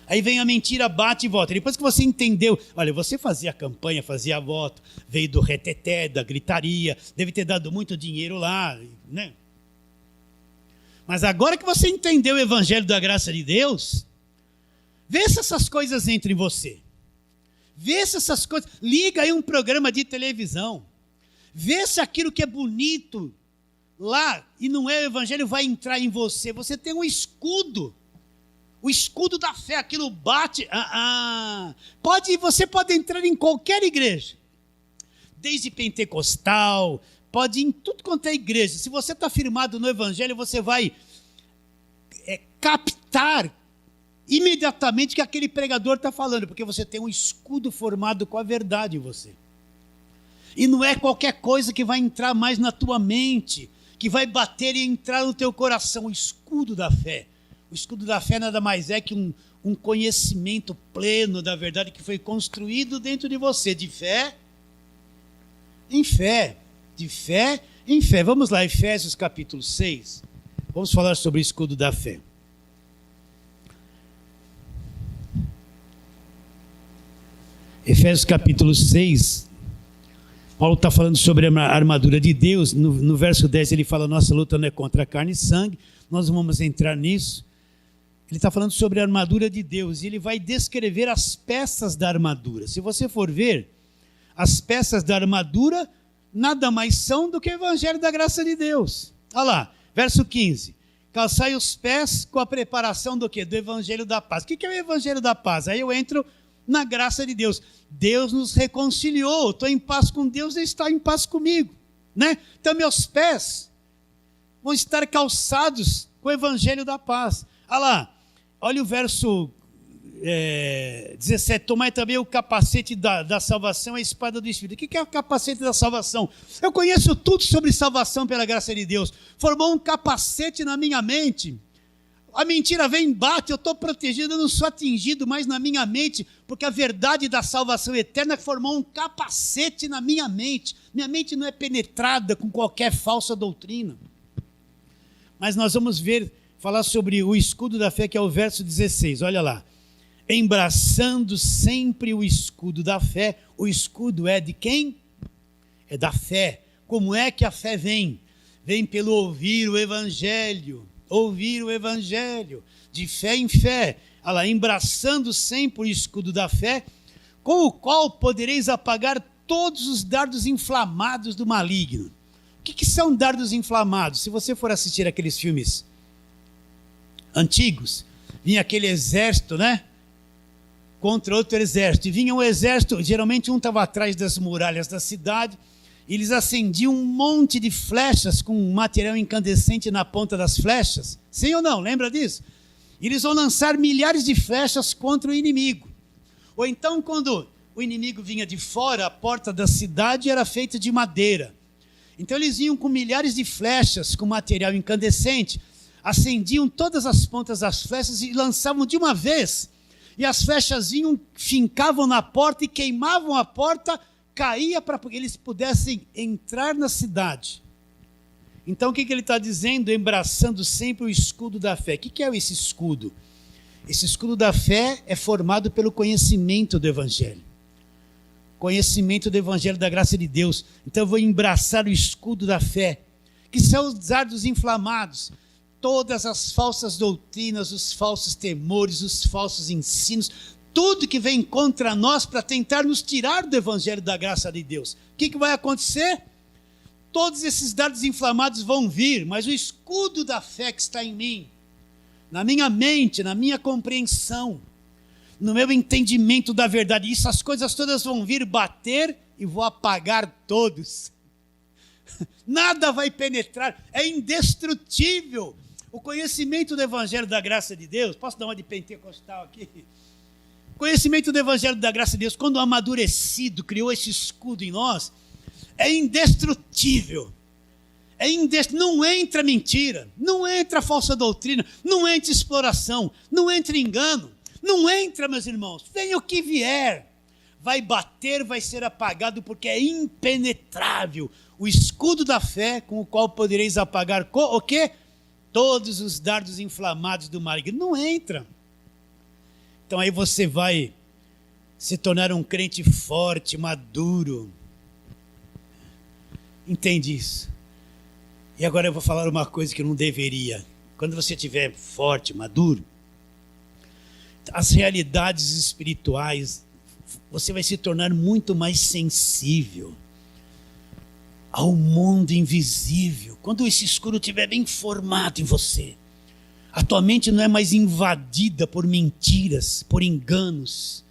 Aí vem a mentira, bate e volta. Depois que você entendeu, olha, você fazia campanha, fazia voto, veio do reteté, da gritaria, deve ter dado muito dinheiro lá, né? Mas agora que você entendeu o Evangelho da Graça de Deus, vê se essas coisas entram em você. Vê se essas coisas... Liga aí um programa de televisão. Vê se aquilo que é bonito lá, e não é o evangelho, vai entrar em você. Você tem um escudo. O escudo da fé, aquilo bate. Você pode entrar em qualquer igreja. Desde pentecostal, pode ir em tudo quanto é igreja. Se você está firmado no evangelho, você vai captar imediatamente o que aquele pregador está falando, porque você tem um escudo formado com a verdade em você. E não é qualquer coisa que vai entrar mais na tua mente, que vai bater e entrar no teu coração. O escudo da fé. O escudo da fé nada mais é que um conhecimento pleno da verdade que foi construído dentro de você, de fé em fé, de fé em fé. Vamos lá, Efésios capítulo 6. Vamos falar sobre o escudo da fé. Efésios capítulo 6, Paulo está falando sobre a armadura de Deus. No verso 10 ele fala, nossa luta não é contra carne e sangue. Nós vamos entrar nisso. Ele está falando sobre a armadura de Deus e ele vai descrever as peças da armadura. Se você for ver, as peças da armadura nada mais são do que o evangelho da graça de Deus. Olha lá, verso 15. Calçai os pés com a preparação do quê? Do evangelho da paz. O que é o evangelho da paz? Aí eu entro na graça de Deus. Deus nos reconciliou. Estou em paz com Deus, Ele está em paz comigo, né? Então meus pés vão estar calçados com o evangelho da paz. Olha lá, olha o verso 17. Tomai também o capacete da salvação, a espada do Espírito. O que é o capacete da salvação? Eu conheço tudo sobre salvação pela graça de Deus. Formou um capacete na minha mente. A mentira vem e bate, eu estou protegido, eu não sou atingido mais na minha mente, porque a verdade da salvação eterna formou um capacete na minha mente. Minha mente não é penetrada com qualquer falsa doutrina. Mas nós vamos falar sobre o escudo da fé, que é o verso 16, olha lá. Embraçando sempre o escudo da fé. O escudo é de quem? É da fé. Como é que a fé vem? Vem pelo ouvir o evangelho. Ouvir o evangelho, de fé em fé, embraçando sempre o escudo da fé, com o qual podereis apagar todos os dardos inflamados do maligno. O que são dardos inflamados? Se você for assistir aqueles filmes antigos, vinha aquele exército, né? Contra outro exército, e vinha um exército, geralmente um estava atrás das muralhas da cidade, eles acendiam um monte de flechas com material incandescente na ponta das flechas. Sim ou não? Lembra disso? Eles vão lançar milhares de flechas contra o inimigo. Ou então, quando o inimigo vinha de fora, a porta da cidade era feita de madeira. Então eles vinham com milhares de flechas com material incandescente, acendiam todas as pontas das flechas e lançavam de uma vez. E as flechas vinham, fincavam na porta e queimavam a porta, caía para que eles pudessem entrar na cidade. Então o que ele está dizendo? Embraçando sempre o escudo da fé. O que é esse escudo? Esse escudo da fé é formado pelo conhecimento do evangelho. Conhecimento do evangelho da graça de Deus. Então eu vou embraçar o escudo da fé, que são os dardos inflamados. Todas as falsas doutrinas, os falsos temores, os falsos ensinos, tudo que vem contra nós para tentar nos tirar do evangelho da graça de Deus. O que vai acontecer? Todos esses dardos inflamados vão vir, mas o escudo da fé que está em mim, na minha mente, na minha compreensão, no meu entendimento da verdade, essas coisas todas vão vir bater e vou apagar todos. Nada vai penetrar, é indestrutível. O conhecimento do evangelho da graça de Deus, posso dar uma de pentecostal aqui? Conhecimento do evangelho da graça de Deus, quando amadurecido, criou esse escudo em nós, é indestrutível. Não entra mentira, não entra falsa doutrina, não entra exploração, não entra engano, não entra, meus irmãos, venha o que vier, vai bater, vai ser apagado, porque é impenetrável. O escudo da fé, com o qual podereis apagar o quê? Todos os dardos inflamados do maligno. Não entra. Então aí você vai se tornar um crente forte, maduro. Entende isso? E agora eu vou falar uma coisa que eu não deveria. Quando você estiver forte, maduro, as realidades espirituais, você vai se tornar muito mais sensível ao mundo invisível. quando esse escudo estiver bem formado em você, a tua mente não é mais invadida por mentiras, por enganos.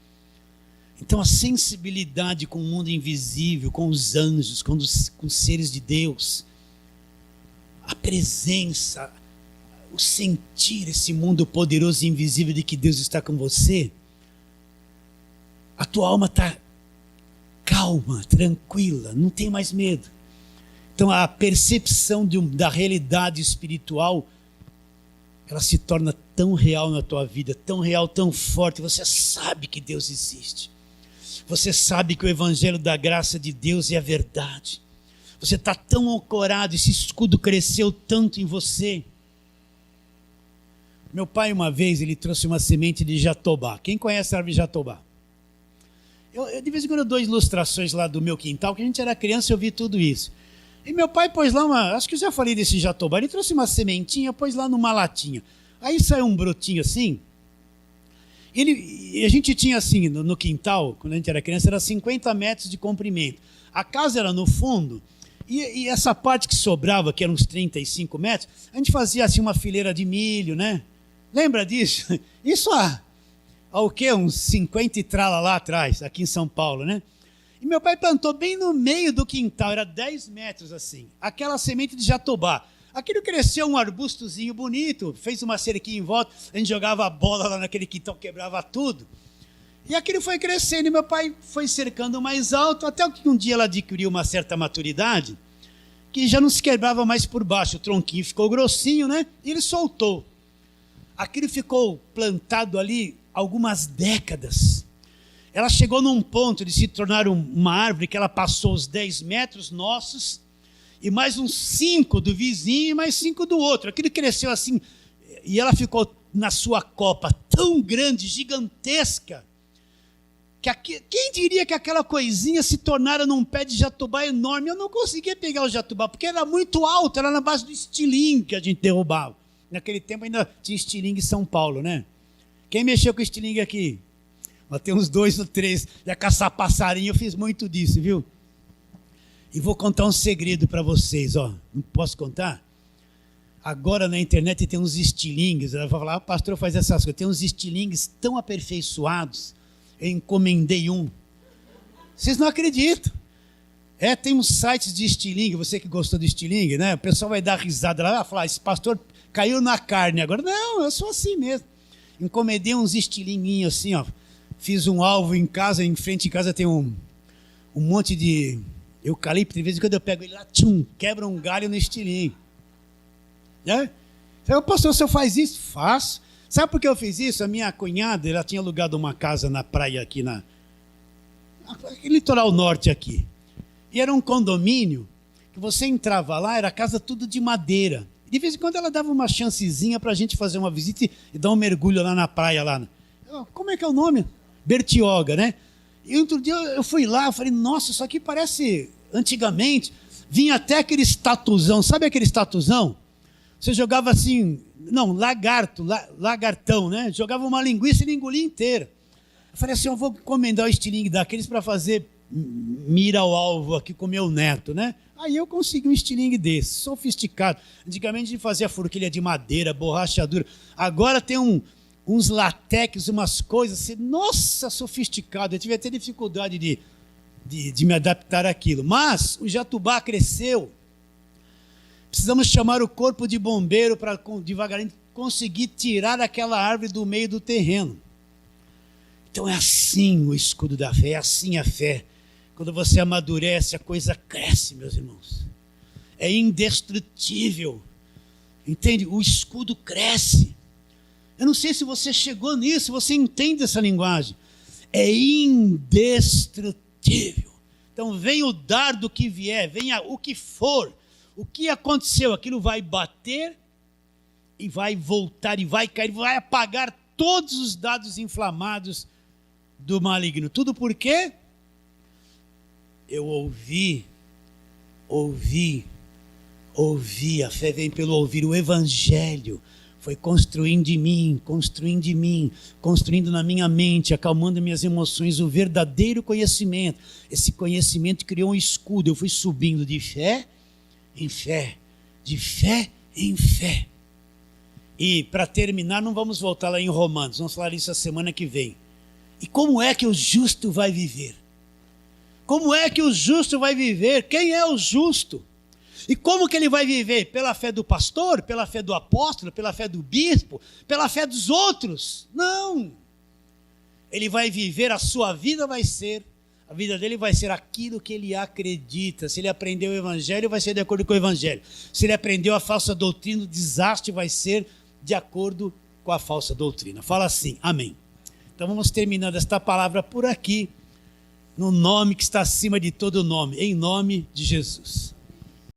Então a sensibilidade com o mundo invisível, com os anjos, com os seres de Deus, a presença, o sentir esse mundo poderoso e invisível de que Deus está com você, a tua alma está calma, tranquila, não tem mais medo. Então a percepção da realidade espiritual, ela se torna tão real na tua vida, tão real, tão forte. Você sabe que Deus existe. Você sabe que o evangelho da graça de Deus é a verdade. Você está tão ancorado, esse escudo cresceu tanto em você. Meu pai, uma vez, ele trouxe uma semente de jatobá. Quem conhece a árvore de jatobá? Eu de vez em quando eu dou ilustrações lá do meu quintal, que a gente era criança e eu vi tudo isso. E meu pai pôs lá acho que eu já falei desse jatobá, ele trouxe uma sementinha, pôs lá numa latinha. Aí saiu um brotinho assim. E a gente tinha assim, no quintal, quando a gente era criança, era 50 metros de comprimento. A casa era no fundo, e essa parte que sobrava, que eram uns 35 metros, a gente fazia assim uma fileira de milho, né? Lembra disso? Isso há o quê? Uns 50 e trala lá atrás, aqui em São Paulo, né? E meu pai plantou bem no meio do quintal, era 10 metros assim, aquela semente de jatobá. Aquilo cresceu um arbustozinho bonito, fez uma cerquinha em volta, a gente jogava a bola lá naquele quintal, quebrava tudo. E aquilo foi crescendo, e meu pai foi cercando mais alto, até que um dia ela adquiriu uma certa maturidade, que já não se quebrava mais por baixo, o tronquinho ficou grossinho, né? E ele soltou. Aquilo ficou plantado ali algumas décadas. Ela chegou num ponto de se tornar uma árvore que ela passou os 10 metros nossos, e mais uns 5 do vizinho e mais 5 do outro. Aquilo cresceu assim, e ela ficou na sua copa tão grande, gigantesca, que quem diria que aquela coisinha se tornara num pé de jatobá enorme? Eu não conseguia pegar o jatobá, porque era muito alto, era na base do estilingue que a gente derrubava. Naquele tempo ainda tinha estilingue em São Paulo, né? Quem mexeu com estilingue aqui? Tem uns 2 ou 3, ia caçar passarinho, eu fiz muito disso, viu? E vou contar um segredo para vocês, ó. Não posso contar? Agora na internet tem uns estilingues, ela vai falar, pastor faz essas coisas, tem uns estilingues tão aperfeiçoados, eu encomendei um. Vocês não acreditam. Tem uns sites de estilingue, você que gostou de estilingue, né? O pessoal vai dar risada lá, vai falar, esse pastor caiu na carne agora. Não, eu sou assim mesmo. Encomendei uns estilinguinhos assim, ó. Fiz um alvo em casa, em frente de casa tem um monte de eucalipto, de vez em quando eu pego ele lá, quebra um galho no estilingue. Né? Eu, pastor, o senhor faz isso? Faço. Sabe por que eu fiz isso? A minha cunhada, ela tinha alugado uma casa na praia aqui, no litoral norte aqui. E era um condomínio, que você entrava lá, era casa tudo de madeira. De vez em quando ela dava uma chancezinha para a gente fazer uma visita e dar um mergulho lá na praia. Como é que é o nome? Bertioga, né? E outro dia eu fui lá, eu falei, nossa, isso aqui parece antigamente. Vinha até aquele estatuzão, sabe aquele estatuzão? Você jogava assim, lagartão, né? Jogava uma linguiça e engolia inteira. Eu falei assim, eu vou encomendar o estilingue daqueles para fazer mira ao alvo aqui com meu neto, né? Aí eu consegui um estilingue desse, sofisticado. Antigamente a gente fazia forquilha de madeira, borrachadura. Agora tem uns latex, umas coisas assim, nossa, sofisticado. Eu tive até dificuldade de me adaptar àquilo. Mas o jatobá cresceu. Precisamos chamar o corpo de bombeiro para devagarinho conseguir tirar aquela árvore do meio do terreno. Então é assim o escudo da fé, é assim a fé. Quando você amadurece, a coisa cresce, meus irmãos. É indestrutível. Entende? O escudo cresce. Eu não sei se você chegou nisso, você entende essa linguagem. É indestrutível. Então venha o dardo que vier, venha o que for. O que aconteceu? Aquilo vai bater e vai voltar e vai cair, vai apagar todos os dados inflamados do maligno. Tudo por quê? Eu ouvi, a fé vem pelo ouvir, o evangelho foi construindo em mim, construindo na minha mente, acalmando minhas emoções, o verdadeiro conhecimento. Esse conhecimento criou um escudo, eu fui subindo de fé em fé, De fé em fé. E para terminar, não vamos voltar lá em Romanos, vamos falar isso a semana que vem. E como é que o justo vai viver? Como é que o justo vai viver? Quem é o justo? E como que ele vai viver? Pela fé do pastor? Pela fé do apóstolo? Pela fé do bispo? Pela fé dos outros? Não! Ele vai viver, a sua vida vai ser, a vida dele vai ser aquilo que ele acredita. Se ele aprendeu o evangelho, vai ser de acordo com o evangelho. Se ele aprendeu a falsa doutrina, o desastre vai ser de acordo com a falsa doutrina. Fala assim, amém. Então vamos terminando esta palavra por aqui, no nome que está acima de todo nome, em nome de Jesus.